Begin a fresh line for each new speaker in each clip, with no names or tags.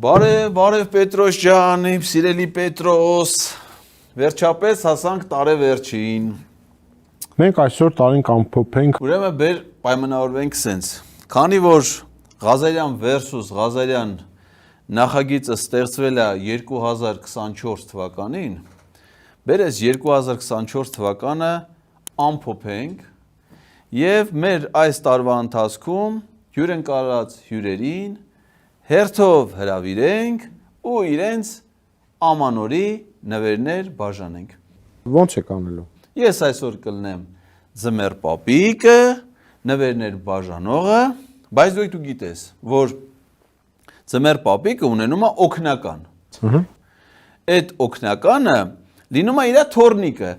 Բարև Պետրոս ջան, իմ սիրելի Պետրոս, վերջապես հասանք տարեվերջին։
Մենք այսօր տարին կամփոփենք։
Ուրեմն բեր պայմանավորվենք սենց։ Քանի որ Ղազարյան versus Ղազարյան նախագիծը ստեղծվել է 2024 թվականին, բեր այս 2024 թվականը ամփոփենք եւ մեր այս տարվա ընթացքում հյուրընկալած հյուրերին հերթով հրավիրենք ու իրենց ամանորի նվերներ բաժանենք։
Ոնց եք անելու։
Ես այսօր կլնեմ ձմեռ պապիկը, նվերներ բաժանողը, բայց դու գիտես, որ ձմեռ պապիկը ունենում է օգնական։ Այդ օգնականը լինում է իր թորնիկը,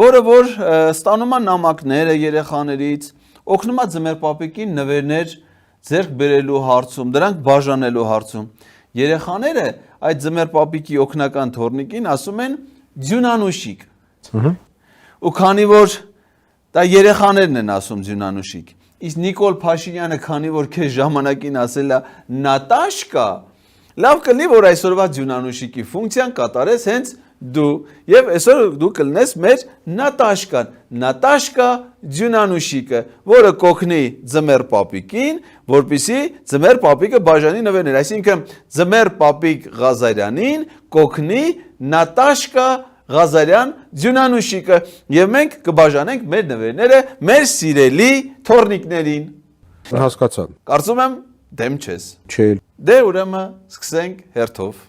որը որ ստանում է նամակները երեխաներից, օգնում է ձմեռ պապիկին նվերներ ձեռք բերելու հարցում, դրանք բաժանելու հարցում։ Երեխաները այդ ձմեռ պապիկի օգնական թորնիկին ասում են ձյունանուշիկ։ Ու քանի որ դա երեխաներն են ասում ձյունանուշիկ, իսկ Նիկոլ Փաշինյանը քանի որ քեզ ժամանակին ասել է Նատաշկա, լավ կլինի որ այսօրվա ձյունանուշիկի ֆունկցիան կատարես հենց դու եւ այսօր դու կլնես մեր Նատաշկան, Նատաշկա ձյունանուշիկը, որը կօգնի ձմեռ պապիկին, որպեսզի ձմեռ պապիկը բաժանի նվերներ, այսինքն ձմեռ պապիկ Ղազարյանին կօգնի Նատաշկա Ղազարյան ձյունանուշիկը եւ մենք կբաժանենք մեր նվերները մեր սիրելի թորնիկներին։
Հասկացա։
Կարծում եմ դեմ չես։
Չէ։
Դե ուրեմն սկսենք հերթով։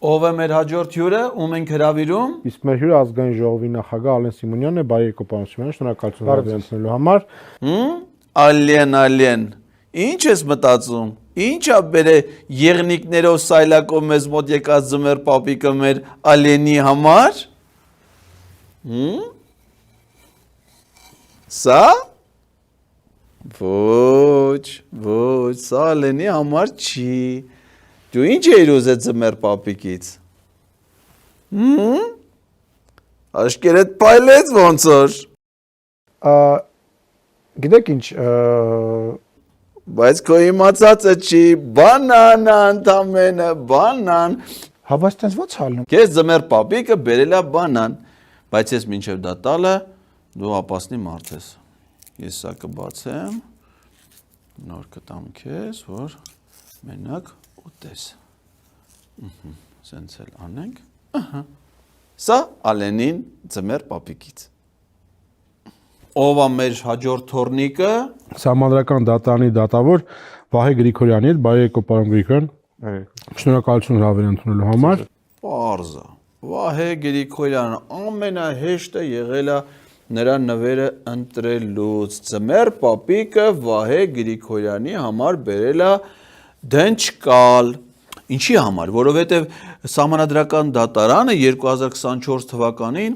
Ով է մեր հաջորդ հյուրը, ում ենք հրավիրում։
Իսկ մեր հյուրը ազգային ժողովի նախագահ Ալեն Սիմոնյանն է, բարի կոպանություններ, շնորհակալություն հրավերելու համար։
Ալեն, ինչ ես մտածում։ Ինչա բերե եղնիկներով սայլակով մեզ մոտ եկած ձմեռ պապիկը մեր Ալենի համար։ Սա ոչ, սա Ալենի համար չի։ Դու ինչ էիր ուզել ձմեռ պապիկից։ Աշկերտ պայլեց ոնց որ։
Գիտեք ինչ,
բայց քո իմացածը չի, բանան ընդամենը, բանան։
հավաս տես ո՞նց հալնում։
Քեզ ձմեռ պապիկը բերել է բանան, բայց ես մինչև դա տալը դու ապասնի մարդ ես։ Ես սա կբացեմ, նոր կտամ քեզ, որ մենակ ուտես։ Սենց էլ անենք։ Սա Ալենին ձմեռ պապիկից։ Ով է մեր հաջորդ թորնիկը։
Սահմանադրական դատարանի դատավոր Վահե Գրիգորյանի հետ, բարի եկո պարոն Գրիգորյան։ Շնորհակալություն հրավեր ընդունելու համար։
Պարզա։ Վահե Գրիգորյանը ամենահեշտը եղել է նրա նվերը ընտրելուց։ Ձմեռ պապիկը Վահե Գրիգորյանի համար բերել է դնչկալ։ Ինչի համար, որովհետև Սահմանադրական դատարանը 2024 թվականին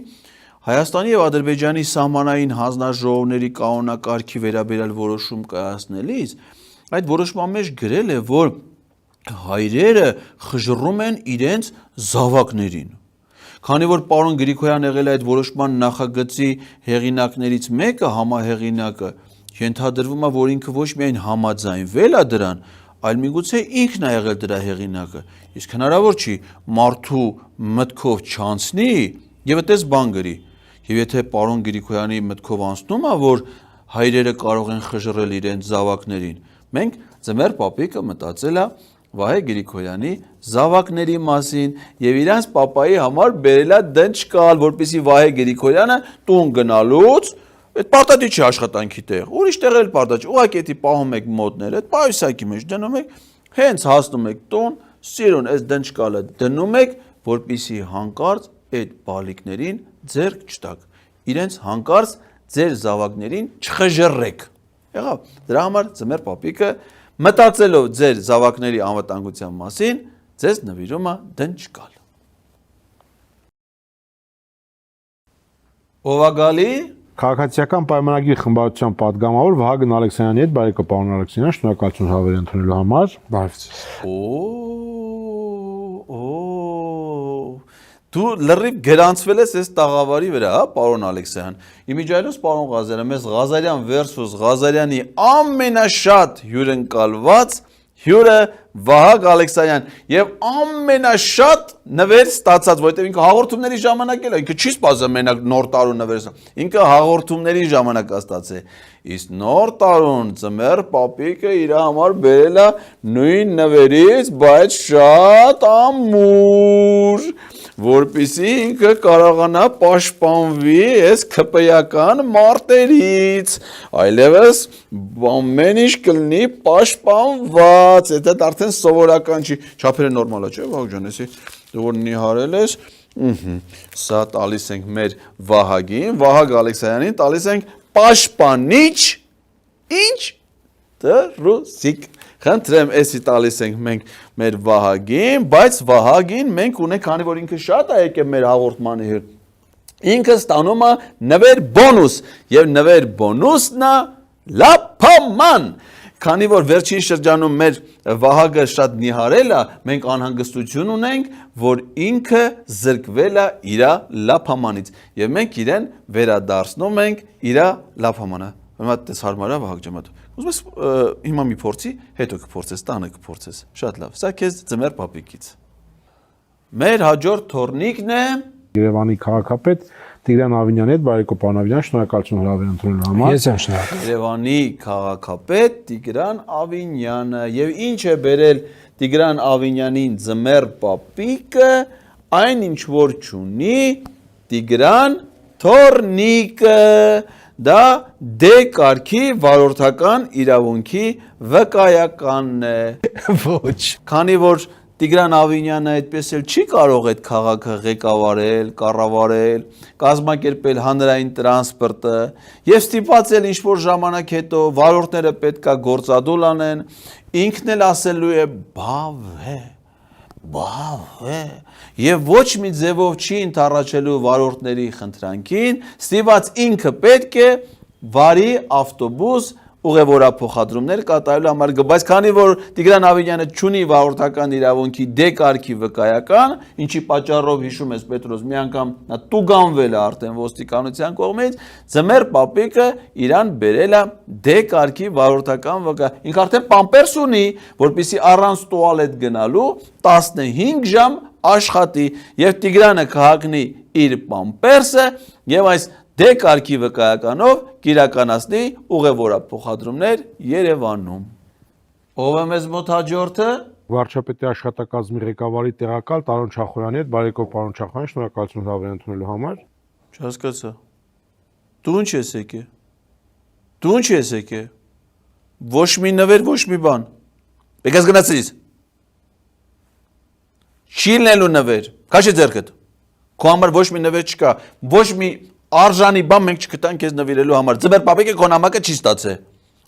Հայաստանի եւ Ադրբեջանի սահմանային հանձնաժողովների կանոնակարգի վերաբերյալ որոշում կայացնելիս այդ որոշման մեջ գրել է, որ հայրերը խժռում են իրենց զավակներին։ Քանի որ պարոն Գրիգորյանը եղել է այդ որոշման նախագծի հեղինակներից մեկը, համահեղինակը, ենթադրվում է, որ ինքը ոչ միայն համաձայնվել է դրան, այլ միգուցե ինքն է եղել դրա հեղինակը։ Իսկ հնարավոր չի մարդու մտքով չանցնի եւ այդպես բան գրի։ Եվ եթե պարոն Գրիգորյանի մտքով անցնում է, որ հայրերը կարող են խժռել իրենց զավակներին, մենք ձմեռ պապիկը մտածել է Վահե Գրիգորյանի զավակների մասին եւ իրանց պապայի համար բերել է դնչկալ, որպեսզի Վահե Գրիգորյանը տուն գնալուց այդ պարտադի չի աշխատանքի տեղ, ուրիշ տեղ էլ պարտադի, ուղղակի էդի պահում եք մոդները, այդ պայուսակի մեջ դնում եք, հենց հասնում եք տուն, սիրուն այս դնչկալը դնում եք, որպեսզի հանկարծ այդ բալիկներին ձեռք չտաք, իրենց հանկարծ ձեր զավակներին չխժռեք։ Եղավ, դրա համար ձմեռ պապիկը մտածելով ձեր զավակների անվտանգության մասին, ձեզ նվիրում է դնչկալ։ Ով է գալի։
Քաղաքացիական պայմանագիր խմբակցության պատգամավոր Վահագն Ալեքսանյանի հետ, բարի պարոն Ալեքսանյան, շնորհակալություն հրավեր ընդունելու համար։ Բարև ձեզ։
Դու լրիվ գրանցվել ես այս տաղավարի վրա, հա, պարոն Ալեքսանյան։ Իմիջիայլոց պարոն Ղազարյան, մեզ Ղազարյան versus Ղազարյանի ամենաշատ հյուրընկալված հյուրը Վահագ Ալեքսանյան եւ ամենաշատ նվեր ստացած, որովհետեւ ինքը հաղորդումների ժամանակ էլ ինքը չի սպասում մենակ նոր տարուն նվեր, ինքը հաղորդումների ժամանակ ստացել։ Իսկ նոր տարուն ծմեր պապիկը իր համար բերել է նույն նվերից, բայց շատ ամուր, որպեսզի ինքը կարողանա պաշտպանվի այս քպեական մարտերից, այլևս ամեն ինչ կլինի պաշտպանված, դա արդեն սովորական չի, չափերը նորմալ է, չէ՞, Վահագ ջան, էսի դու որ նիհարել ես, սա տալիս ենք մեր Վահագին, Վահագ Ալեքսանյանին տալիս ենք պաշտպանիչ, ինչ դրուսիկ, խնդրեմ, էսի տալիս ենք մենք մեր Վահագին, բայց Վահագին մենք ունենք, քանի որ ինքը շատ է եկել մեր հաղորդմանի հետ, ինքը ստանում է նվեր բոնուս, և նվեր բոնուսն է լափաման, քանի որ վերջին շրջանում մեր Վահագը շատ նիհարել է, մենք անհանգստություն ունենք, որ ինքը զրկվել է իր լափամանից, և մենք իրեն վերադարձնում ենք իր լափամանը, հիմա տես հարմար է Վահագ ջան, ուզում ես հիմա մի փորձի, հետո կփորձես, տանը կփորձես, շատ լավ, սա քեզ ձմեր պապիկից։ Մեր հաջորդ թորնիկն է
Երևանի քաղաքապետ Տիգրան Ավինյանի հետ բարեկո պարոն Ավինյան, շնորհակալություն հրավեր ընդունելու համար։
Ես եմ շնորհակալ։
Երևանի քաղաքապետ Տիգրան Ավինյանը եւ ինչ է բերել Տիգրան Ավինյանին ձմեր պապիկը, այն ինչ որ չունի Տիգրան թորնիկը, դա D կարգի վարորդական իրավունքի վկայականն է։
Ոչ։
Քանի որ Տիգրան Ավինյանը այդպես էլ չի կարող այդ քաղաքը ղեկավարել, կառավարել, կազմակերպել հանրային տրանսպորտը եւ ստիպված էլ ինչ-որ ժամանակ հետո վարորդները պետքա գործադուլ անեն, ինքն էլ ասելու է բավ է եւ ոչ մի ձևով չի ընդառաջելու վարորդների խնդրանքին, ստիպված ինքը պետք է վարի ավտոբուս ուղևորափոխադրումներ կատարելու համար, բայց քանի որ Տիգրան Ավինյանը չունի վարորդական իրավունքի D կարգի վկայական, ինչի պատճառով հիշում ես Պետրոս, մի անգամ նա տուգանվել է արդեն ոստիկանության կողմից, ձմեր պապիկը իրան բերել է D կարգի վարորդական վկայական, ինքը արդեն պամպերս ունի, որպեսզի առանց տուալետ գնալու 15 ժամ աշխատի եւ Տիգրանը կհագնի իր պամպերսը եւ այս D կարգի վկայականով կիրականացնի ուղևորափոխադրումներ Երևանում։ Ով է մեզ մոտ հաջորդը։
Վարչապետի աշխատակազմի ղեկավարի տեղակալ Տարոն Չախոյանի հետ բարեկո պարոն Չախոյան, շնորհակալություն հրավեր ընդունելու համար։
Չհասկացա։ Դու ինչ ես եկել։ Դու ինչ ես եկել։ Ոչ մի նվեր, ոչ մի բան։ Եկես գնացիր։ Չի լինելու նվեր։ Քաշի ձեռքդ։ Քո համար ոչ մի նվեր չկա։ Ոչ մի արժանի բան մենք չգտանք քեզ նվիրելու համար։ Ձմեր պապիկը քո նամակը չի ստացել։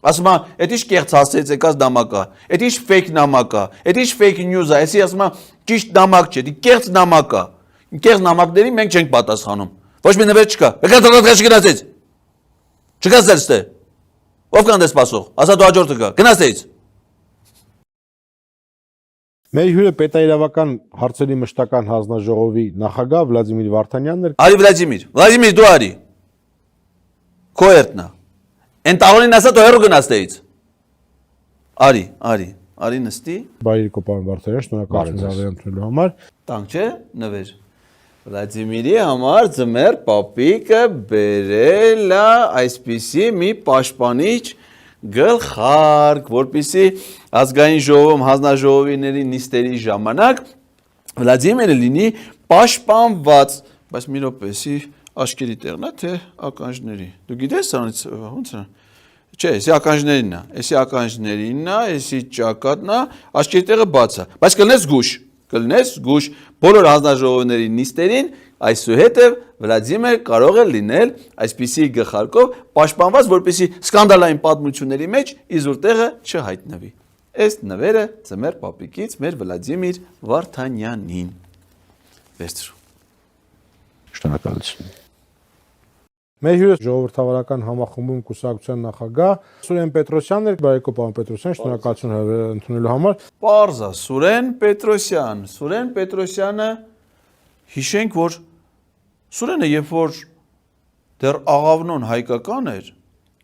Ասում է, «Էդ ինչ կեղծ հասցեից եկած նամակ է, էդ ինչ fake նամակ է, էդ ինչ fake news է, էսի ասում է, ճիշտ նամակ չէ, դի կեղծ նամակ է։ Կեղծ նամակների մենք չենք պատասխանում։ Ոչ մի նվեր չկա։ Եկա դրոց գնացից։ Չգաս դերստե։ Ով կան դες սպասող։ Ասա դու հաջորդը գա։ Գնացից։
Մեր հյուրը պետաիրավական հարցերի մշտական հանձնաժողովի նախագահ Վլադիմիր Վարդանյանն էր։
Արի Վլադիմիր, դու արի։ Քո երթնա։ Են տաղոնին ասա դու հեռու գնաց դեից։ Արի նստի։
Բարեկո պարոն Վարդանյան, շնորհակալություն հրավեր ընդունելու համար։
Տանք չէ, նվեր։ Վլադիմիրի համար ձմեր պապիկը բերել է այսպիսի մի պաշտպանիչ գլխարկ, որպեսզի ազգային ժողովում հանձնաժողովների նիստերի ժամանակ Վլադիմիրը լինի պաշտպանված, բայց մի րոպեսի աշկերի տեղն է, թե ականջների։ Դու գիտես սրանից ոնց է։ Չէ, էսի ականջներինն է, էսի ճակատն է, աշկերի տեղը բաց է, բայց կլնես գուշ, բոլոր հանձնաժողովների նիստերին այսուհետև Վլադիմիր կարող է լինել այսպիսի գլխարկով պաշտպանված, որպեսզի սկանդալային պատմությունների մեջ իզուր տեղը չհայտնվի։ Այս նվերը ձմեր պապիկից մեր Վլադիմիր Վարդանյանին։ Վերցրու։
Շնորհակալություն։ Մեր հյուրը ժողովրդավարական համախմբում կուսակցության նախագահ Սուրեն Պետրոսյանն էր, բարեկո պարոն Պետրոսյան, շնորհակալություն հրավեր ընդունելու համար։
Պարզա Սուրեն Պետրոսյանը հիշենք, որ Սուրենը երբ որ դեռ աղավնոն հայկական էր,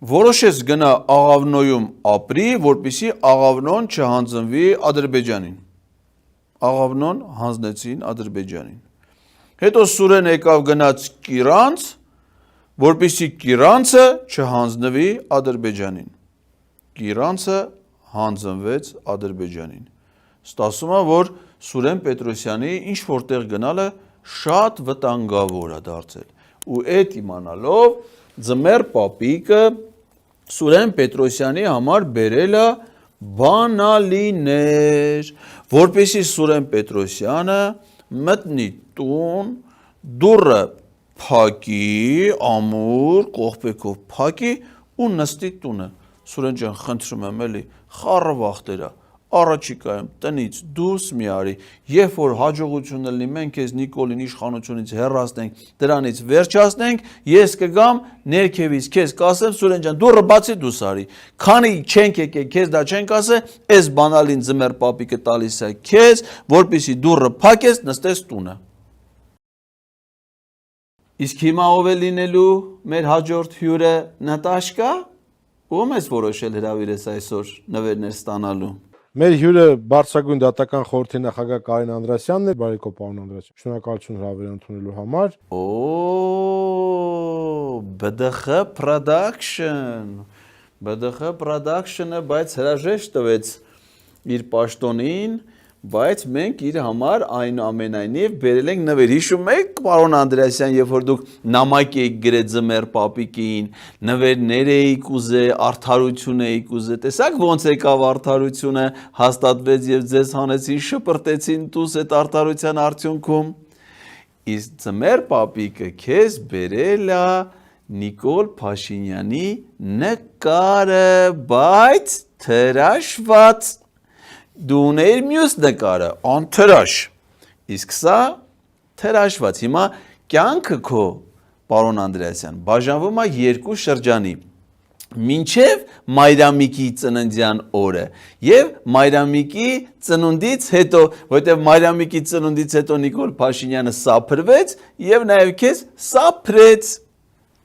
որոշեց գնա Աղավնոյում ապրի, որպեսզի Աղավնոն չհանձնվի Ադրբեջանին։ Աղավնոն հանձնեցին Ադրբեջանին։ Հետո Սուրեն եկավ գնաց Կիրանց, որպեսզի Կիրանցը չհանձնվի Ադրբեջանին։ Կիրանցը հանձնվեց Ադրբեջանին։ Ստասում է, որ Սուրեն Պետրոսյանի ինչ որտեղ գնալը շատ վտանգավոր է դարձել։ Ու այդ իմանալով Ձմեռ Պապիկը Սուրեն Պետրոսյանի համար բերել է բանալիներ, որպեսզի Սուրեն Պետրոսյանը մտնի տուն, դուռը փակի, ամուր, կողպեքով փակի ու նստի տունը։ Սուրեն ջան, խնդրում եմ էլի, խառը վախտերա, առաջիկայում տնից դուրս մի արի, երբ որ հաջողություն լինի, մենք քեզ Նիկոլին իշխանությունից հեռացնենք, դրանից վերջացնենք, ես կգամ ներքևից քեզ կասեմ, Սուրեն ջան, դուռը բացի դուրս արի, քանի չենք եկել, քեզ դա չենք ասել, այս բանալին Ձմեռ Պապիկը տալիս է քեզ, որպեսզի դուռը փակես, նստես տունը։ Իսկ հիմա ով է լինելու մեր հաջորդ հյուրը Նատաշկա, ո՞մ ես որոշել հրավիրես այսօր նվերներ ստանալու։
Մեր հյուրը Բարձրագույն դատական խորհրդի նախագահ Կարեն Անդրասյանն է, բարեկո պարոն Անդրասյան։ Շնորհակալություն հրավերը ընդունելու համար։
BDX Production-ը բայց հրաժեշտ տվեց իր պաշտոնին, բայց մենք իր համար այնուամենայնիվ բերել ենք նվեր։ Հիշում եք, պարոն Անդրեասյան, երբ որ դուք նամակ էիք գրել Ձմեռ Պապիկին, նվերներ էիք ուզել, արդարություն էիք ուզել, տեսաք ոնց եկավ արդարությունը, հաստատվեց եւ ձեզ հանեցին, շպրտեցին դուս այդ արդարության արդյունքում։ Իսկ Ձմեռ Պապիկը քեզ բերել է Նիկոլ Փաշինյանի նկարը, բայց թրաշված։ Դու ուներ մյուս նկարը, անթրաշ, իսկ սա թրաշված։ Հիմա կյանքը քո, պարոն Անդրեասյան, բաժանվում է երկու շրջանի, մինչև Մայրամիկի ծննդյան օրը եւ Մայրամիկի ծնունդից հետո, որտեղ Մայրամիկի ծնունդից հետո Նիկոլ Փաշինյանը սափրվեց եւ նաեւ քեզ սափրեց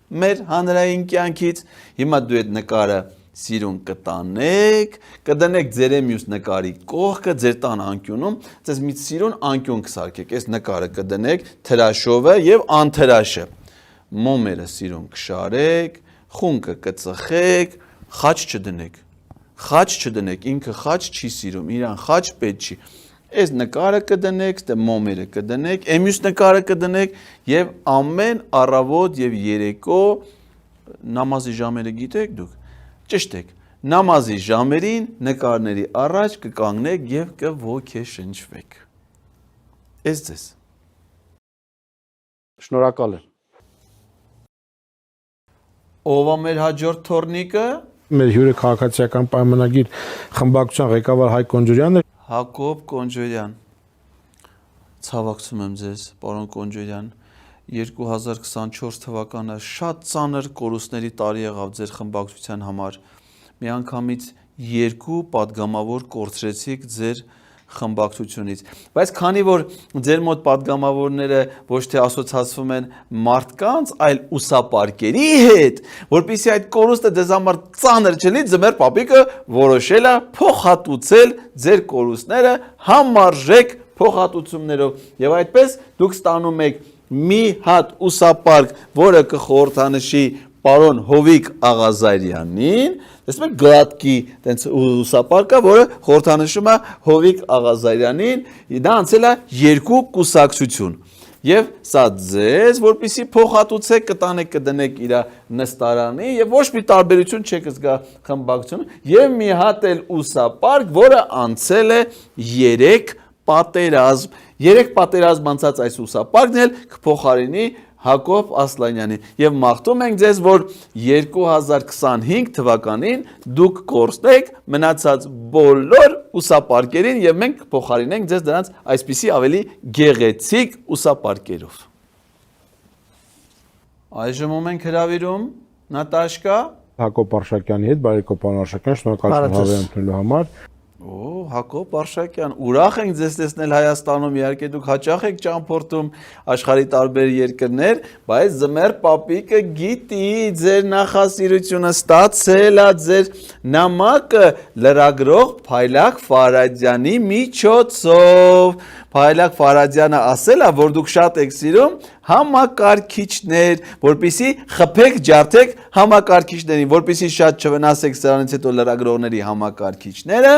մեր հանրային կյանքից։ Հիմա դու այդ նկարը սիրուն կտանեք, կդնեք ձեր մյուս նկարի կողքը, ձեր տան անկյունում, ձեզ մի սիրուն անկյուն կսարքեք, այս նկարը կդնեք թրաշովը եւ անթրաշը, մոմերը սիրուն կշարեք, խունկը կծխեք, խաչ չդնեք, ինքը խաչ չի սիրում, իրան խաչ պետք չի, այս նկարը կդնեք, դե մոմերը կդնեք, մյուս նկարը կդնեք եւ ամեն առավոտ եւ երեկո նամազի ժամերը գիտեք դուք, ճիշտ եք, նամազի ժամերին նկարների առաջ կկանգնեք եւ կոգեշնչվեք։ Այս ձեզ։
Շնորհակալ եմ։
Ով է մեր հաջորդ թորնիկը։
Մեր հյուրը քաղաքացիական պայմանագիր խմբակցության ղեկավար Հայկ Կոնջորյանն է։
Հակոբ Կոնջորյան։ Ցավակցում եմ ձեզ, պարոն Կոնջորյան։ 2024 թվականը շատ ծանր կորուստների տարի եղավ ձեր խմբակցության համար։ Միանգամից 2 падգամավոր կորցրեցիք ձեր խմբակցությունից։ Բայց քանի որ ձեր մոտ падգամավորները ոչ թե ասոցացվում են մարդկանց, այլ ուսապարկերի հետ, որպեսզի այդ կորուստը ձեզ համար ծանր չլինի, Ձմեռ Պապիկը որոշել է փոխհատուցել ձեր կորուստները համարժեք փոխհատուցումներով։ Եվ այդպես դուք ստանում եք մի հատ ուսապարկ, որը կխորհրդանշի պարոն Հովիկ Աղազարյանին, տեսնում եք գլատկի տենց ուսապարկը, որը խորհրդանշում է Հովիկ Աղազարյանին, դա անցել է 2 կուսակցություն։ Եվ սա ձեզ, որպեսզի փոխհատուցեք, կտանեք, կդնեք իր նստարանի եւ ոչ մի տարբերություն չեք զգա խմբակցությունը, եւ մի հատ էլ ուսապարկ, որը անցել է 3 պատերազմ։ 3 պատերազմ անցած այս ուսապարկն էլ կփոխարինի Հակոբ Ասլանյանին եւ մաղթում ենք ձեզ, որ 2025 թվականին դուք կորցնեք մնացած բոլոր ուսապարկերին եւ մենք կփոխարինենք ձեզ դրանց այսպիսի ավելի գեղեցիկ ուսապարկերով։ Այժմ ում ենք հրավիրում Նատաշկա
Հակոբ Արշակյանի հետ, բարեկո պարոն Արշակյան, շնորհակալություն հավերընդունելու համար։
Հակոբ Արշակյան, ուրախ ենք ձեզ տեսնել Հայաստանում, իհարկե դուք հաճախ եք ճամփորդում աշխարհի տարբեր երկրներ, բայց Ձմեռ պապիկը գիտի ձեր նախասիրությունը, ստացել է ձեր նամակը լրագրող Փայլակ Ֆարադյանի միջոցով։ Փայլակ Ֆարադյանը ասել է, որ դուք շատ եք սիրում համակարգիչներ, որպեսզի խփեք, ջարդեք համակարգիչներին, որպեսզի շատ չվնասեք սրանից հետո լրագրողների համակարգիչները,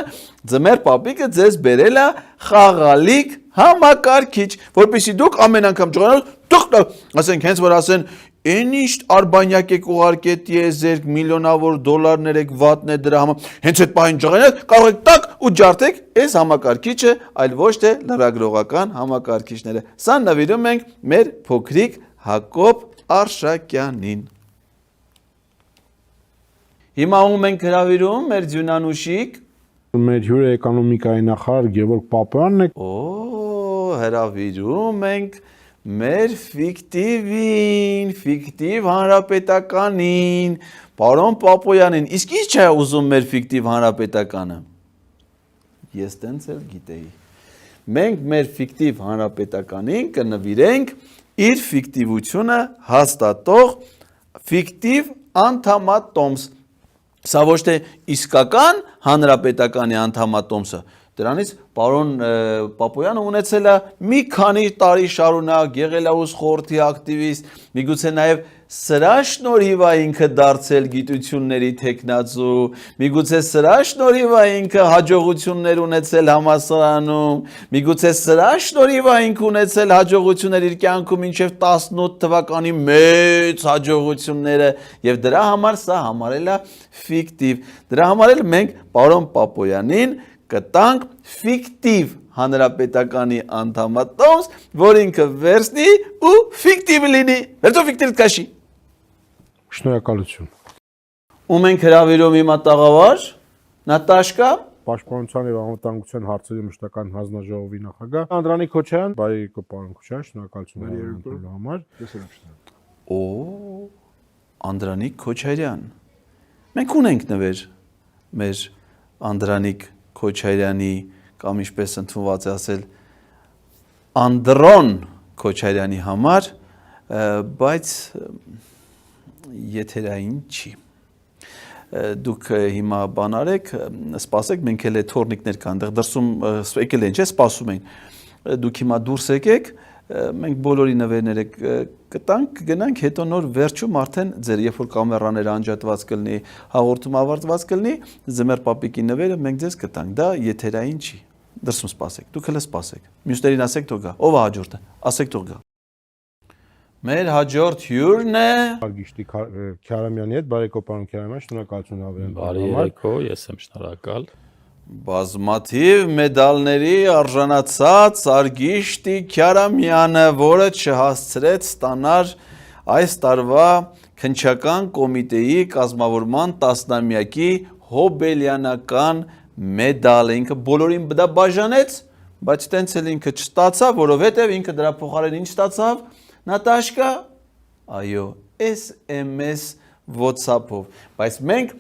Ձմեռ պապիկը ձեզ բերել է խաղալիք համակարգիչ, որպեսզի դուք ամեն անգամ ճղանալ, ասենք հենց որ ասեն Էն ինչ արբանյակ եք ուղարկե տիեզերք, միլիոնավոր դոլարներ եք վատնե դրա համար, հենց այդ պահին ջղանեք, կարող եք տակ ու ջարդեք այս համակարգիչը, այլ ոչ թե լրագրողական համակարգիչները։ Սա նվիրում ենք մեր փոքրիկ Հակոբ Արշակյանին։ Հիմա ում ենք հրավիրում մեր ձյունանուշիկ։
Մեր հյուրը էկոնոմիկայի նախարար Գևորգ Պապոյանն է։
Հրավիրում ենք մեր ֆիկտիվին, ֆիկտիվ հանրապետականին, պարոն Պապոյանին, իսկ ինչ է ուզում մեր ֆիկտիվ հանրապետականը։ Ես տենց էլ գիտեի։ Մենք մեր ֆիկտիվ հանրապետականին կնվիրենք իր ֆիկտիվությունը հաստատող ֆիկտիվ անդամատոմս։ Սա ոչ թե իսկական հանրապետականի անդամատոմսը, դրանից պարոն Պապոյանը ունեցել է մի քանի տարի շարունակ, եղել է ուս խորհրդի ակտիվիստ, միգուցե նաև սրա շնորհիվ է ինքը դարձել գիտությունների թեկնածու, միգուցե սրա շնորհիվ է ինքը հաջողություններ ունեցել համալսարանում, միգուցե սրա շնորհիվ է ինքը ունեցել հաջողություններ իր կյանքում մինչև 18 թվականի մեծ հաջողությունները եւ դրա համար սա համարել է ֆիկտիվ։ Դրա համար էլ մենք պարոն Պապոյանին կտանք ֆիկտիվ հանրապետականի անդամատոմս, որ ինքը վերցնի ու ֆիկտիվ լինի։ Վերցո ֆիկտիվ կաշի։
Շնորհակալություն։
Ում ենք հրավիրում հիմա տաղավար, Նատաշկա,
Պաշտպանության եւ անվտանգության հարցերի մշտական հանձնաժողովի նախագահ Անդրանիկ Քոչարյան, բարի պարոն Քոչարյան, շնորհակալություն հրավիրելու համար։
Օ, Անդրանիկ Քոչարյան։ Մենք ունենք նվեր մեր Անդրանիկ Քոչարյանի կամ ինչպես ընդունված է ասել Անդրոն Քոչարյանի համար, բայց եթերային չի։ Դուք հիմա բան արեք, սպասեք, մենք էլ թորնիկներ կան, դեռ դրսում եկել են, չէ, սպասում են։ Դուք հիմա դուրս եկեք, մենք բոլորի նվերները կտանք, գնանք, հետո նոր վերջում արդեն ձեր երբ որ կամերաները անջատված կլինի, հաղորդում ավարտված կլինի, Ձմեռ պապիկի նվերը մենք ձեզ կտանք, դա եթերային չի։ Դրսում սպասեք, դուք հələ սպասեք։ Մյուսներին ասեք թող գա։ Ով է հաջորդը։ Ասեք թող գա։ Մեր հաջորդ հյուրն է
Արգիշտի Քյարամյանի հետ, բարեկո պարոն Քյարամյան, շնորհակալություն հավերեն։
Բարի երեկո, ես եմ շնորհակալ։
Բազմաթիվ մեդալների արժանացած Արգիշտի Քյարամյանը, որը չհասցրեց ստանալ այս տարվա քննչական կոմիտեի կազմավորման տասնամյակի հոբելյանական մեդալ, ինքը բոլորին դա բաժանեց, բայց տենց էլ ինքը չստացավ, որովհետև ինքը դրա փոխարեն ինչ ստացավ, Նատաշկա, այո, SMS WhatsApp-ով, բայց մենք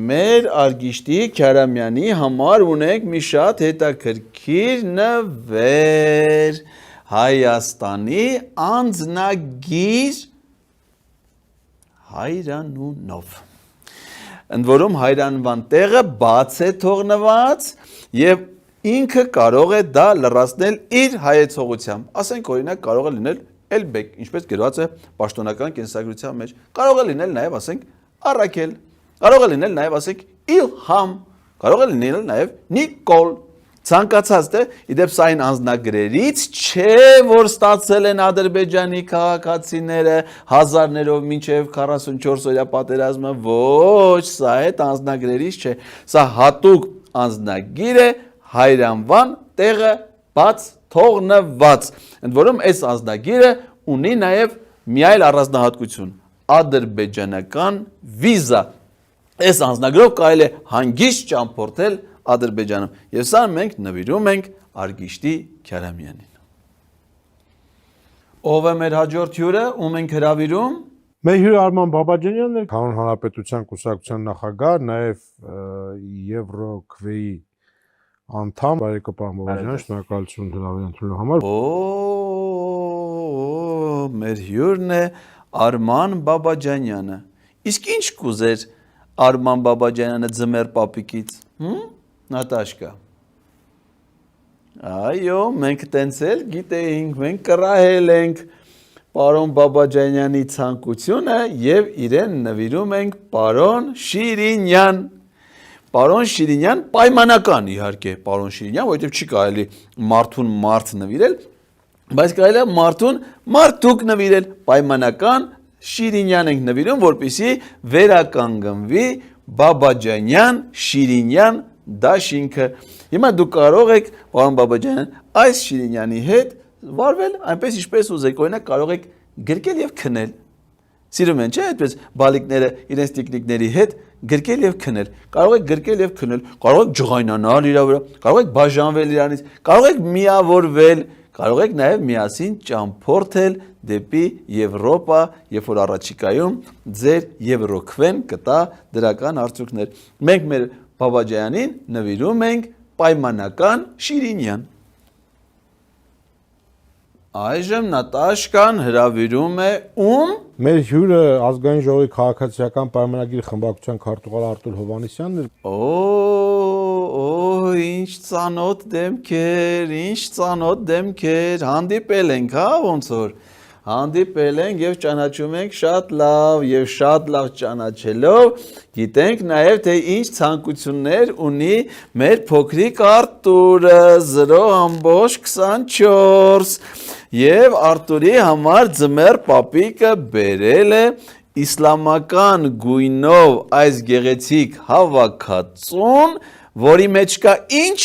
մեր Արգիշտի Քյարամյանի համար ունենք մի շատ հետաքրքիր նվեր, Հայաստանի անձնագիր Հայրանունով։ Ընդ որում հայրանվան տեղը բաց է թողնված եւ ինքը կարող է դա լրացնել իր հայեցողությամբ։ Ասենք օրինակ կարող է լինել Էլբեկ, ինչպես գրված է պաշտոնական կենսագրության մեջ։ Կարող է լինել նաեւ ասենք Արաքել, կարող է լինել նաեւ ասենք Իլհամ, կարող է լինել նաեւ Նիկոլ։ Ցանկացած դե իդեպ սա այն անձնագրերից չէ, որ ստացել են Ադրբեջանի քաղաքացիները հազարներով մինչև 44 օրյա պատերազմը, ոչ, սա այդ անձնագրերից չէ, սա հատուկ անձնագիր է, հայրանվան տեղը բաց թողնված, ընդ որում այս անձնագիրը ունի նաև մի այլ առանձնահատկություն, ադրբեջանական վիզա, այս անձնագրով կարելի է հանգիստ ճամփորդել Ադրբեջանում, եւ սա մենք նվիրում ենք Արգիշտի Քյարամյանին։ Ով է մեր հաջորդ հյուրը, ում ենք հրավիրում։
Մեր հյուրը Արման Բաբաջանյանն է, Հանուն Հանրապետության կուսակցության նախագահ, նաև Եվրոքվեի անդամ Բարեկո պարոն Բաբաջան, շնորհակալություն հրավեր ընդունելու համար։
Մեր հյուրն է Արման Բաբաջանյանը։ Իսկ ինչ կուզեր Արման Բաբաջանյանը ձմեռ պապիկից, Նատաշկա։ Այո, մենք տենց էլ գիտեինք, մենք կռահել ենք պարոն Բաբաջանյանի ցանկությունը եւ իրեն նվիրում ենք պարոն Շիրինյան։ Պարոն Շիրինյան պայմանական իհարկե, պարոն Շիրինյան, որովհետեւ չի կարելի մարդուն մարդ նվիրել, բայց կարելի է մարդուն մարդուկ նվիրել, պայմանական Շիրինյան ենք նվիրում, որպեսզի վերականգնվի Բաբաջանյան Շիրինյան դաշինքը։ Հիմա դուք կարող եք, պարոն Բաբաջանյան, այս Շիրինյանի հետ վարվել այնպես ինչպես ուզեք, օրինակ կարող եք գրկել եւ քնել։ Սիրում են, չէ՞, այդպես բալիկները իրենց տիկնիկների հետ գրկել եւ քնել։ Կարող եք գրկել եւ քնել, կարող եք ջղայնանալ իր վրա, կարող եք բաժանվել իրանից, կարող եք միավորվել, կարող եք նաեւ միասին ճամփորդել դեպի Եվրոպա, երբ որ առաջիկայում ձեր Եվրոքվեն կտա դրական արդյունքներ։ Մենք մեր Բաբաջանյանին նվիրում ենք պայմանական Շիրինյան։ Այժմ Նատաշկան հրավիրում է ում։
Մեր հյուրը ազգային ժողովի քաղաքացիական պայմանագիր խմբակցության քարտուղար Արտուր Հովհաննիսյանն է։
Ինչ ծանոթ դեմքեր, հանդիպել ենք, հա, ոնց որ։ Հանդիպել ենք եւ ճանաչում ենք շատ լավ եւ շատ լավ ճանաչելով գիտենք նաեւ թե ինչ ցանկություններ ունի մեր փոքրիկ Արտուրը 0.24 եւ Արտուրի համար ձմեռ պապիկը բերել է իսլամական գույնով այս գեղեցիկ հավաքածուն, որի մեջ կա ինչ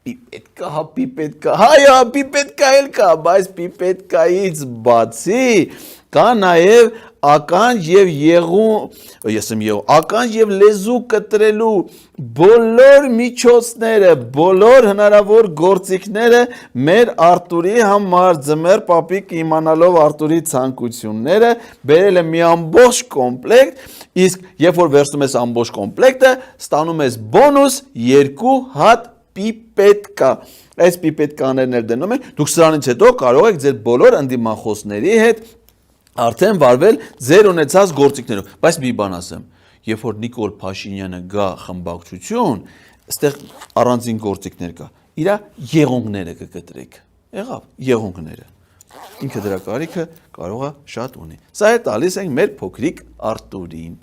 Պիպետկա, հա պիպետկա, հայա պիպետկա էլ կա, բայց պիպետկայից բացի կա նաև ականջ եւ ականջ եւ լեզու կտրելու բոլոր միջոցները, բոլոր հնարավոր գործիքները մեր Արտուրի համար ձմեռ պապիկ իմանալով Արտուրի ցանկությունները բերել է մի ամբողջ կոմպլեկտ, իսկ երբ որ վերցնում ես ամբողջ կոմպլեկտը, ստանում ես բոնուս 2 հատ պիպետկա։ Այս պիպետկաներն էլ դնում են, դուք սրանից հետո կարող եք ձեր բոլոր ընդդիմախոսների հետ արդեն վարվել ձեր ունեցած գործիքներով։ Բայց մի բան ասեմ, երբ որ Նիկոլ Փաշինյանը գա խմբակցություն, այստեղ առանձին գործիքներ կա, իր եղունգները կկտրեք։ Եղավ, եղունգները։ Ինքը դրա կարիքը կարող է շատ ունի։ Սա է տալիս ենք մեր փոքրիկ Արտուրին։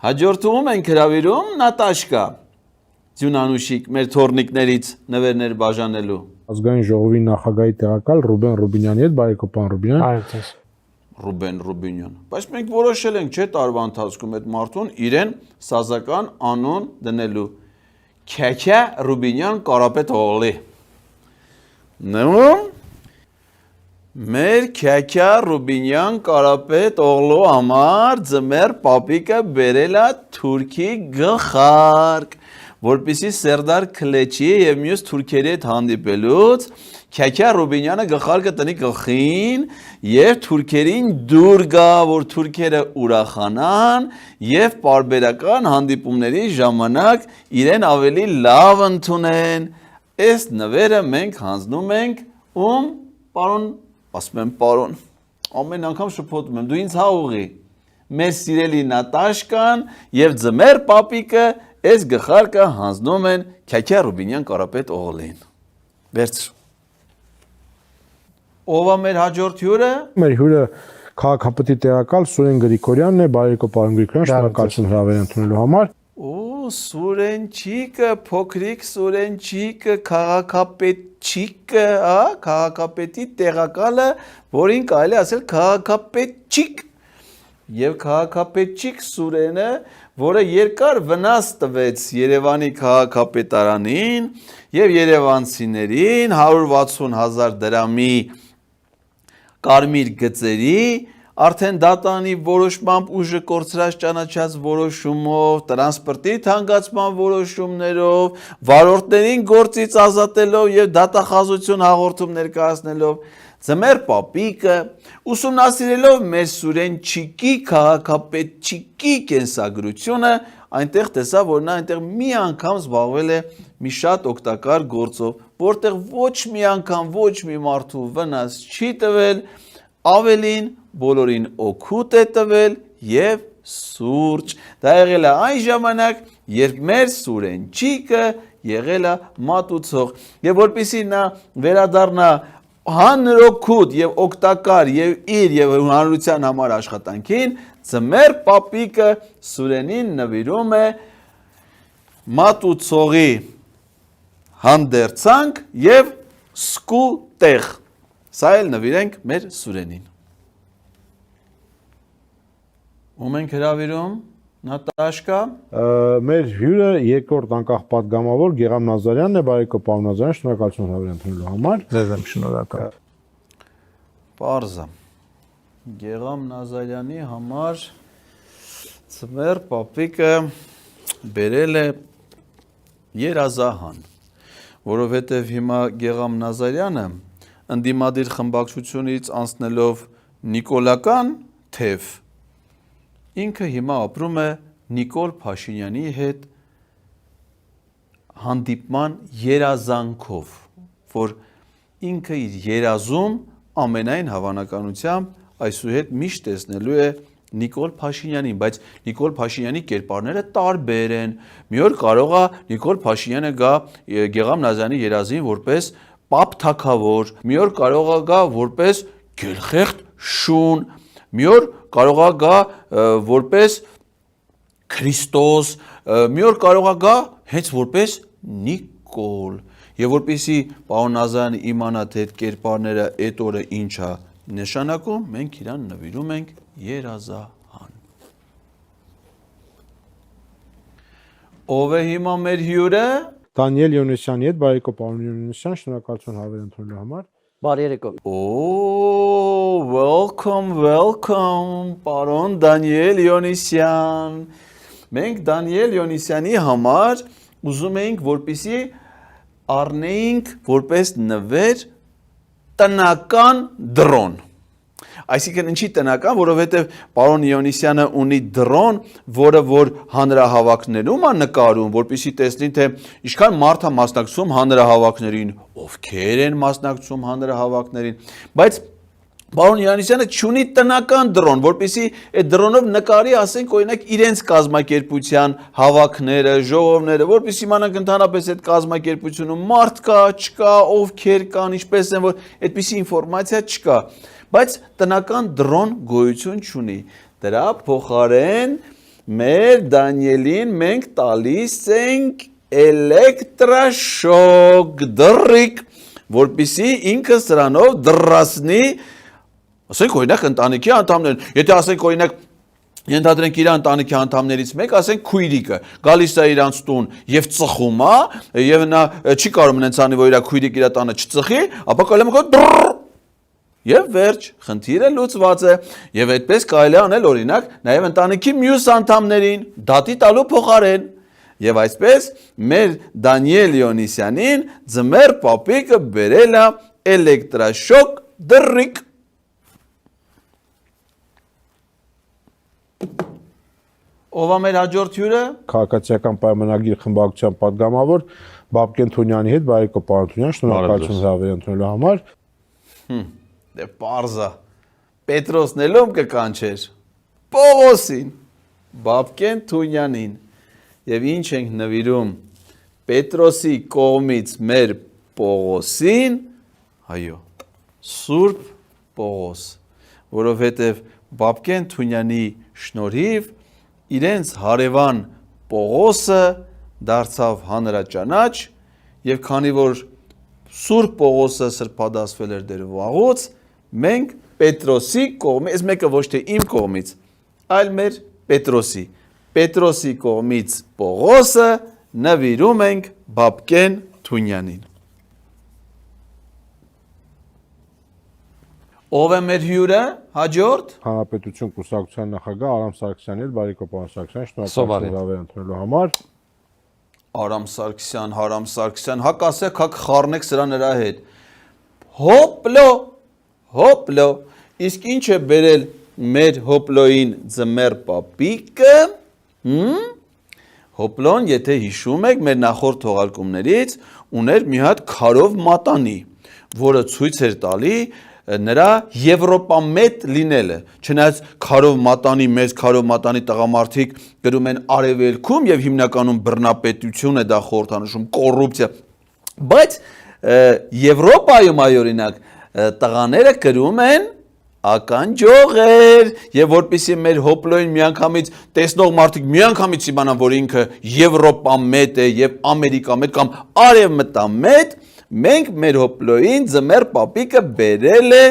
Հաջորդում ենք հրավիրում Նատաշկա Ձյունանուշիկ մեր թորնիկներից նվերներ բաժանելու։
Ազգային ժողովի նախագահի տեղակալ Ռուբեն Ռուբինյանի հետ Բարեկո պարոն Ռուբինյան։
Այո, ձեզ։
Ռուբեն Ռուբինյան։ Բայց մենք որոշել ենք, չէ, տարվա ընթացքում այդ մարդուն իրեն սազական անուն դնելու։ Քյաքյա Ռուբինյան Կարապետ օղլի։ Նույն մեր Քյաքյա Ռուբինյան Կարապետ օղլու համար ձմեռ պապիկը բերել է թուրքի գլխարկ, որպեսզի Սերդար Քլեչի եւ մյուս թուրքերի հետ հանդիպելուց Քյաքյա Ռուբինյանը գլխարկը տնի գլխին եւ թուրքերին դուր գա, որ թուրքերը ուրախանան եւ պարբերական հանդիպումների ժամանակ իրեն ավելի լավ ընդունեն։ Այս նվերը մենք հանձնում ենք ում պարոն, ասում եմ պարոն, ամեն անգամ շփոթում եմ, դու ինձ հա ուղի։ Մեր սիրելի Նատաշկան եւ ձմեռ պապիկը այս գլխարկը հանձնում են Քյաքյա Ռուբինյան Կարապետ օղլին։ Վերցրու։ Ով է մեր հաջորդ հյուրը։
Մեր հյուրը քաղաքապետի տեղակալ Սուրեն Գրիգորյանն է, Բարեկո պարոն Գրիգորյան, շնորհակալություն հրավեր ընդունելու համար։ Սուրենչիկը,
փոքրիկ Սուրենչիկը, քաղաքապետչիկը, քաղաքապետի տեղակալը, որին կարելի ասել քաղաքապետչիկ։ Եվ քաղաքապետչիկ Սուրենը, որը երկար վնաս տվեց Երևանի քաղաքապետարանին եւ երևանցիներին 160,000 դրամի կարմիր գծերի արդեն դատանի որոշմամբ ուժը կորցրած ճանաչած որոշումով, տրանսպորտի թանկացման որոշումներով, վարորդներին գործից ազատելով եւ դատախազություն հաղորդում ներկայացնելով, Ձմեռ պապիկը ուսումնասիրելով մեր Սուրենչիկի քաղաքապետչիկի կենսագրությունը, այնտեղ տեսա, որ նա այնտեղ մի անգամ զբաղվել է մի շատ օգտակար գործով, որտեղ ոչ մի անգամ ոչ մի մարդու վնաս չի տվել, ավելին բոլորին օգուտ է տվել եւ սուրճ։ Դա եղել է այն ժամանակ, երբ մեր Սուրենչիկը եղել է մատուցող, եւ որպեսզի նա վերադառնա հանրօգուտ եւ օգտակար եւ իր եւ հանրության համար աշխատանքին, Ձմեռ պապիկը Սուրենին նվիրում է մատուցողի հանդերձանք եւ սկուտեղ։ Սա էլ նվիրենք մեր Սուրենին։ Ում ենք հրավիրում, Նատաշկա։
Մեր հյուրը երկրորդ անկախ պատգամավոր Գեգամ Նազարյանն է, բարեկո պարոն Նազարյան, շնորհակալություն հրավեր ընդունելու համար։
Ձեզ եմ շնորհակալ։
Պարզա։ Գեգամ Նազարյանի համար Ձմեռ պապիկը բերել է երազահան, որովհետև հիմա Գեգամ Նազարյանը ընդդիմադիր խմբակցությունից անցնելով նիկոլական թև, ինքը հիմա ապրում է Նիկոլ Փաշինյանի հետ հանդիպման երազանքով, որ ինքը իր երազում ամենայն հավանականությամբ այսուհետ միշտ տեսնելու է Նիկոլ Փաշինյանին, բայց Նիկոլ Փաշինյանի կերպարները տարբեր են։ Մի օր կարող է Նիկոլ Փաշինյանը գա Գեգամ Նազարյանի երազին որպես պապ թագավոր, մի օր կարող է գա որպես գելխեղտ շուն, մի օր կարող է գա որպես Քրիստոս, մի օր կարող է գա հենց որպես Նիկոլ։ Եվ որպեսզի պարոն Նազարյանը իմանա թե այդ կերպարները այդ օրը ինչ է նշանակում, մենք իրան նվիրում ենք երազահան։ Ով է հիմա մեր հյուրը։
Դանիել Յոնեսյանի հետ, բարեկո պարոն Յոնեսյան, շնորհակալություն հրավեր ընդունելու համար։
Բարի երեկո։
Welcome, պարոն Դանիել Յոնիսյան։ Մենք Դանիել Յոնիսյանի համար ուզում էինք, որպեսզի առնեինք որպես նվեր տնական դրոն։ Այսինքն ինչի տնական, որովհետև պարոն Յոնիսյանը ունի դրոն, որը որ հանրահավաքներում է նկարում, որպեսզի տեսնին թե ինչքան մարդ է մասնակցում հանրահավաքներին, ովքեր են մասնակցում հանրահավաքներին, բայց պարոն Յոնիսյանը չունի տնական դրոն, որպեսզի այդ դրոնով նկարի, ասենք օրինակ իրենց կազմակերպության հավաքները, ժողովները, որպեսզի իմանանք ընդհանրապես այդ կազմակերպությունում մարդ կա, չկա, ովքեր կան, ինչպես են, որ այդպիսի ինֆորմացիա չկա, բայց տնական դրոն գոյություն չունի։ Դրա փոխարեն մեր Դանիելին մենք տալիս ենք էլեկտրաշոկ դռիկ, որպեսզի ինքը սրանով դռասնի, ասենք օրինակ ընտանիքի անդամներն, եթե ասենք օրինակ ենթադրենք իր ընտանիքի անդամներից մեկ, ասենք քույրիկը, գալիս է իրանց տուն եւ ծխում է, եւ նա չի կարող նենց անի, որ իր քույրիկը իր տանը չծխի, ապա կարելի է դռ եւ վերջ, խնդիրը լուծված է, եւ այդպես կարելի է անել օրինակ նաեւ ընտանիքի մյուս անդամներին դատի տալու փոխարեն, եւ այսպես մեր Դանիել Յոնիսյանին Ձմեռ պապիկը բերել է էլեկտրաշոկ դռիկ։ Ով է մեր հաջորդ հյուրը։
Քաղաքացիական պայմանագիր խմբակցության պատգամավոր Բաբկեն Թունյանի հետ, բարեկո պարոն Թունյան, շնորհակալություն հրավեր ընդունելու համար։
Դե պարզա, Պետրոսն էլ ում կկանչեր, Պողոսին, Բաբկեն Թունյանին, և ինչ ենք նվիրում Պետրոսի կողմից մեր Պողոսին, այո, Սուրբ Պողոս, որովհետև Բաբկեն Թունյանի շնորհիվ իրենց հարևան Պողոսը դարձավ հանրաճանաչ, և քանի որ Սուրբ Պողոսը սրբադասվել էր դեր վաղուց, մենք Պետրոսի կողմից, այս մեկը ոչ թե իմ կողմից, այլ մեր Պետրոսի կողմից Պողոսը նվիրում ենք Բաբկեն Թունյանին։ Ով է մեր հյուրը, հաջորդ։
Հանրապետություն կուսակցության նախագահ Արամ Սարգսյանն էլ բարեկո պարոն Սարգսյան,
Սովորի։
շնորհակալություն հավեր ընդունելու համար։
Հարամ Սարգսյան, հակ ասեք, հակ խառնեք սրա նրա հետ։ Հոպլո, իսկ ինչ է բերել մեր հոպլոին ձմեռ պապիկը, Հոպլոն, եթե հիշում եք, մեր նախորդ թողարկումներից ուներ մի հատ քարով մատանի, որը ցույց էր տալի նրա եվրոպամետ լինելը, չնայած քարով մատանի, մեծ քարով մատանի տղամարդիկ գրում են արևելքում եւ հիմնականում բռնապետություն է դա խորհրդանշում, կոռուպցիա, բայց Եվրոպայում այօրինակ տղաները գրում են ականջողեր եւ որպեսզի մեր հոպլոին միանգամից տեսնող մարդիկ միանգամից իմանան, որ ինքը եվրոպամետ է եւ ամերիկամետ կամ արևմտամետ, մենք մեր հոպլոին ձմեռ պապիկը բերել է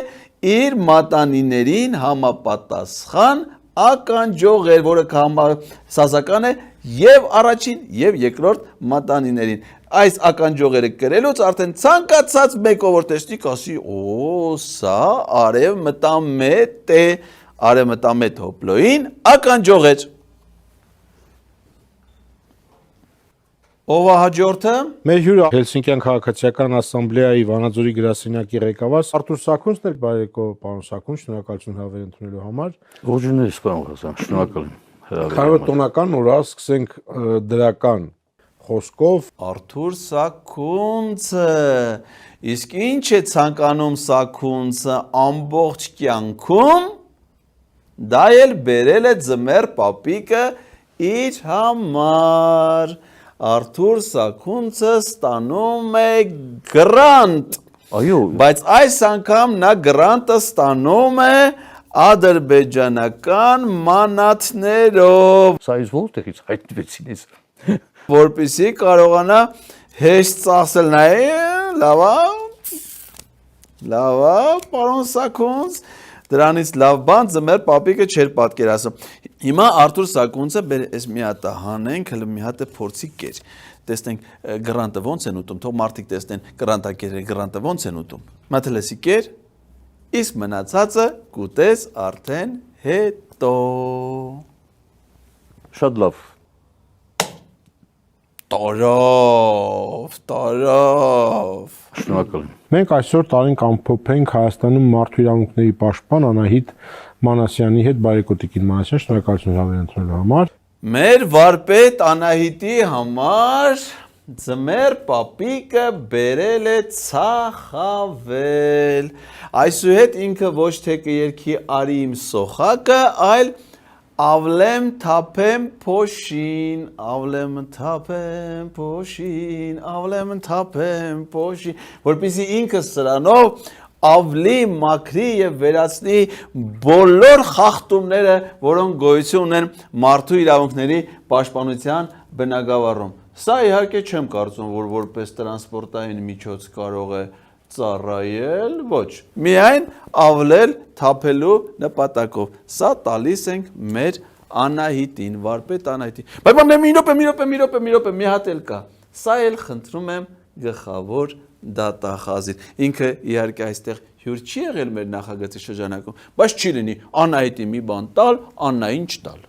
իր մատանիներին համապատասխան ականջողեր, որը համասազական է եւ առաջին եւ երկրորդ մատանիներին։ Այս ականջողերը կրելուց արդեն ցանկացած մեկը որ տեսնի կասի, սա արևմտամետ է, արևմտամետ հոպլոին ականջողեր։ Ով է հաջորդը։
Մեր հյուրը Հելսինկյան քաղաքացիական ասամբլեայի Վանաձորի գրասենյակի ղեկավար Արտուր Սաքունցն էր, բարեկո պարոն Սաքունց, շնորհակալություն հավեր ընդունելու համար։
Ողջույններ, պարոն Ղազան, շնորհակալ եմ։
Քանի տոնական օր, սկսենք դրական խոսքով։
Արտուր Սաքունցը, իսկ ինչ է ցանկանում Սաքունցը ամբողջ կյանքում, դա էլ բերել է ձմեռ պապիկը իր համար։ Արտուր Սաքունցը ստանում է գրանտ,
Այո,
բայց այս անգամ նա գրանտը ստանում է ադրբեջանական մանաթներով,
սա ինձ որտեղից հայտնվեցին ես։
որպեսզի կարողանա հեշտ ծախսել նայ, լավա, պարոն Սաքունց, դրանից լավ բան ձմեռ պապիկը չէր պատկերացնում։ Հիմա Արտուր Սաքունցը այս մի հատ հանենք, հələ մի հատ է փորձի կեր։ Տեսնենք գրանտը ոնց են ուտում, թող մարդիկ տեսնեն գրանտակերը գրանտը ոնց են ուտում։ Մաթելեսի կեր, իսկ մնացածը կուտես արդեն հետո։
Շատ լավ։
Տարավ։
Շնորհակալ եմ։
Մենք այսօր տարենք ամփոփենք Հայաստանում մարդու իրավունքների պաշտպան Անահիտ Մանասյանի հետ, բարեկո տիկին Մանասյան, շնորհակալություն հավեր ընդունելու համար։
Մեր վարպետ Անահիտի համար ձմեռ պապիկը բերել է ցախավել։ Այսուհետ ինքը ոչ թե կերքի արի իմ սոխակը, այլ ավլեմ թափեմ փոշին, որպեսզի ինքը սրանով ավլի մաքրի եւ վերացնի բոլոր խախտումները, որոնք գոյություն ունեն մարդու իրավունքների պաշտպանության բնագավառում։ Սա իհարկե չեմ կարծում, որ որպես տրանսպորտային միջոց կարող է ծառայել, ոչ, միայն ավլել թափելու նպատակով։ Սա տալիս ենք մեր Անահիտին, վարպետ Անահիտին։ Բայց մի րոպե, մի հատ էլ կա։ Սա էլ խնդրում եմ գլխավոր դատախազին։ Ինքը իհարկե այստեղ հյուր չի եղել մեր նախագծի շրջանակում, բայց չի լինի Անահիտի մի բան տալ, Աննային չտալ։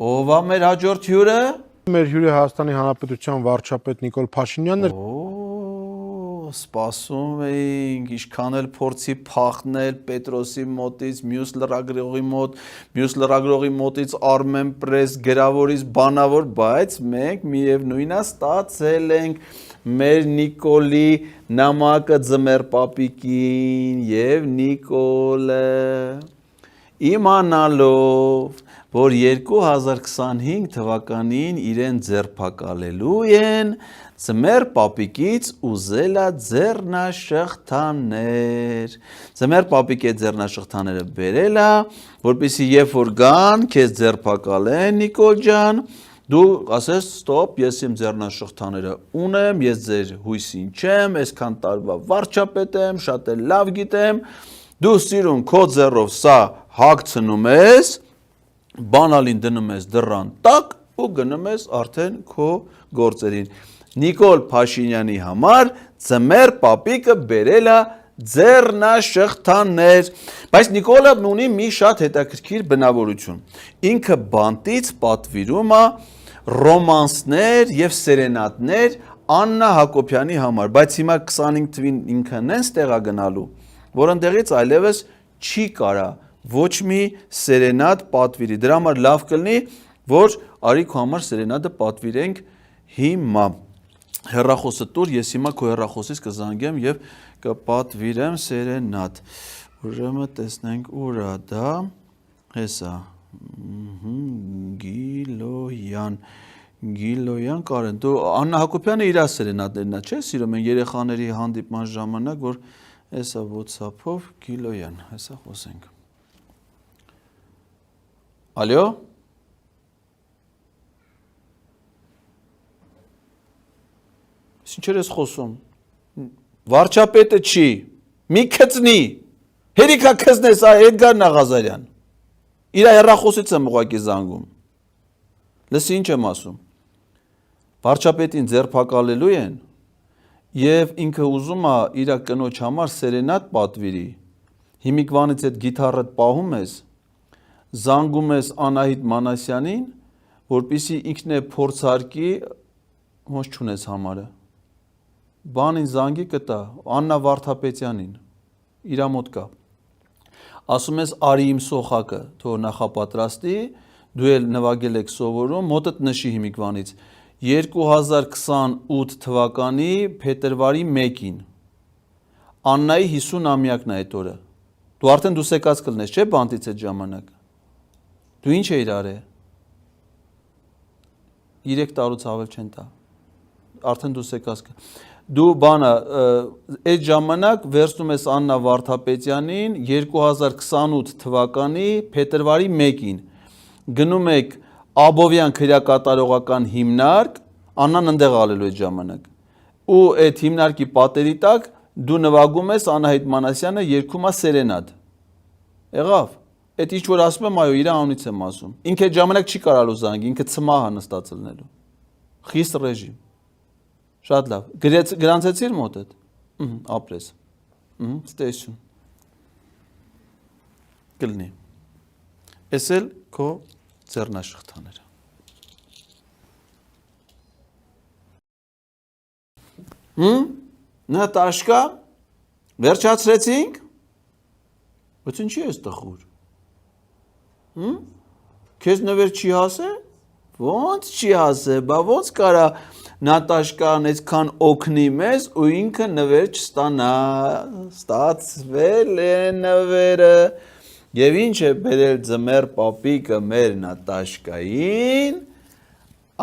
Ով է մեր հաջորդ հյուրը։
Մեր հյուրը Հայաստանի Հանրապետության վարչապետ Նիկոլ Փաշինյանն էր։
Սպասում էինք, ինչքան էլ փորձի փախնել Պետրոսի մոտից, մյուս լրագրողի մոտից, Armenpress գրավորից, բանավոր, բայց մենք միևնույնն է ստացել ենք մեր Նիկոլի նամակը ձմեռ պապիկին եւ Նիկոլը իմանալով, որ 2025 թվականին իրեն ձերբակալելու են, ձմեռ պապիկից ուզելա ձեռնաշղթաներ։ Ձմեռ պապիկի ձեռնաշղթաները բերելա, որպեսզի երբ որ գան, քեզ ձերբակալեն Նիկոլ ջան, դու ասես ստոպ, ես իմ ձեռնաշղթաները ունեմ, ես ձեր հույսին չեմ, այսքան տարվա վարչապետ եմ, շատ էլ լավ գիտեմ, դու սիրուն քո ձեռով սա հագցնում ես, բանալին դնում ես դռան տակ ու գնում ես արդեն քո գործերին։ Նիկոլ Փաշինյանի համար ձմեռ պապիկը բերելա ձեռնաշղթաներ։ Բայց Նիկոլը ունի մի շատ հետաքրքիր բնավորություն։ Ինքը բանտից պատվիրում է ռոմանսներ եւ սերենադներ Աննա Հակոբյանի համար, բայց հիմա 25 թվին ինքը նենց տեղա գնալու, որ ընդեղից այլևս չի կարա ոչ մի սերենադ պատվիրի։ Դրա համար լավ կլինի, որ արի քո համար սերենադը պատվիրենք հիմա։ Հեռախոսը տուր, ես հիմա քո հեռախոսից կզանգեմ եւ կպատվիրեմ սերենադ։ Ուրեմն տեսնենք ուր է դա։ Հեսա։ Գիլոյան Կարեն, դու Աննա Հակոբյանը իր սերենադներն է, չէ՞, սիրում են երեխաների հանդիպման ժամանակ, որ հեսա WhatsApp-ով Գիլոյան, հեսա խոսենք։ Ալյո։ Ինչ ես խոսում։ Վարչապետը չի, մի քծնի։ Հերիքա քծնես այ Էդգար Նաղազարյան։ Իր հեռախոսից եմ ուղակի զանգում։ Լսի ինչ եմ ասում։ Վարչապետին ձերբակալելու են եւ ինքը ուզում է իր կնոջ համար սերենադ պատվիրի։ Հիմիկվանից այդ գիտարդ պահում ես, զանգում ես Անահիտ Մանասյանին, որպեսզի ինքն է փորձարկի, ոնց չունես համարը։ Բանին զանգի կտա Աննա Վարդապետյանին, իր մոտ կա։ Ասում ես արի իմ սոխակը, թող նախապատրաստի, դու էլ նվագել եք սովորում, մոտդ նշի հիմիկվանից 2028 թվականի փետրվարի 1-ին Աննայի 50-ամյակն է այդ օրը։ Դու արդեն դուսեկած կլնես, չէ՞ բանտից այդ ժամանակ։ Դու ինչ էիր արել։ 3 տարուց ավել չեն տա։ Արդեն դուսեկած կլնես։ Դու բանը այդ ժամանակ վերցնում ես Աննա Վարդապետյանին 2028 թվականի փետրվարի 1-ին գնում եք Աբովյան քրեակատարողական հիմնարկ, Աննան ընդեղ ալելու այդ ժամանակ։ Ու այդ հիմնարկի պատերի տակ դու նվագում ես Անահիտ Մանասյանը երգում է սերենադ։ Եղավ։ Այդ ինչ որ ասում եմ, այո, իր անունից եմ ասում։ Ինքը այդ ժամանակ չի կարալու զանգի, ինքը ցմահ է նստած ելնելու։ Խիստ ռեժիմ։ Շատ լավ։ Գրանցեցիր մոտդ։ Ապրես։ Ստեսություն։ Կլինի։ Էս էլ քո ձեռնաշղթաները։ Նատաշկա, վերջացրեցինք։ Բայց ինչի ես տխուր։ Քեզ նվեր չի հասե։ Ոնց չի հասե, բա ոնց կարա Նատաշկան այսքան օգնի մեզ ու ինքը նվեր չստանա, ստացվել է նվերը։ Եվ ինչ է բերել ձմեր պապիկը մեր Նատաշկային,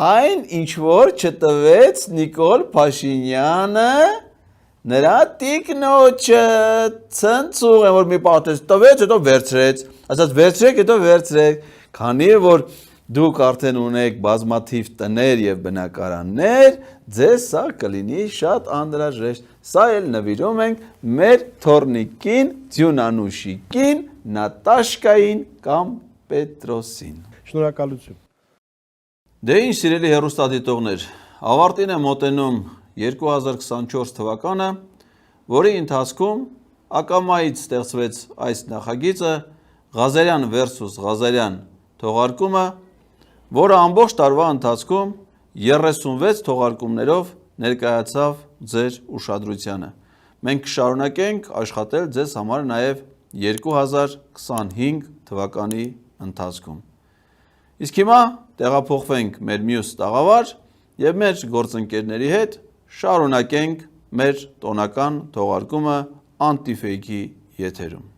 այն ինչ որ չտվեց Նիկոլ Փաշինյանը նրա տիկնոջը, ցնցուղ եմ որ մի պատես տվեց, հետո վերցրեց, ասաց վերցրեք, հետո վերցրեք, քանի որ դուք արդեն ունեք բազմաթիվ տներ եւ բնակարաններ, ձեզ սա կլինի շատ անհրաժեշտ։ Սա էլ նվիրում ենք մեր թորնիկին, Ձյունանուշիկին, Նատաշկային կամ Պետրոսին։
Շնորհակալություն։
Դե ինչ սիրելի հեռուստադիտողներ, ավարտին է մոտենում 2024 թվականը, որի ընթացքում ակամայից ստեղծվեց այս նախագիծը Ղազարյան versus Ղազարյան թողարկումը, որը ամբողջ տարվա ընթացքում 36 թողարկումներով ներկայացավ ձեր ուշադրությանը։ Մենք կշարունակենք աշխատել ձեզ համար նաև 2025 թվականի ընթացքում։ Իսկ հիմա տեղափոխվենք մեր մյուս տաղավար եւ մեր գործընկերների հետ շարունակենք մեր տոնական թողարկումը Anti-Fake-ի եթերում։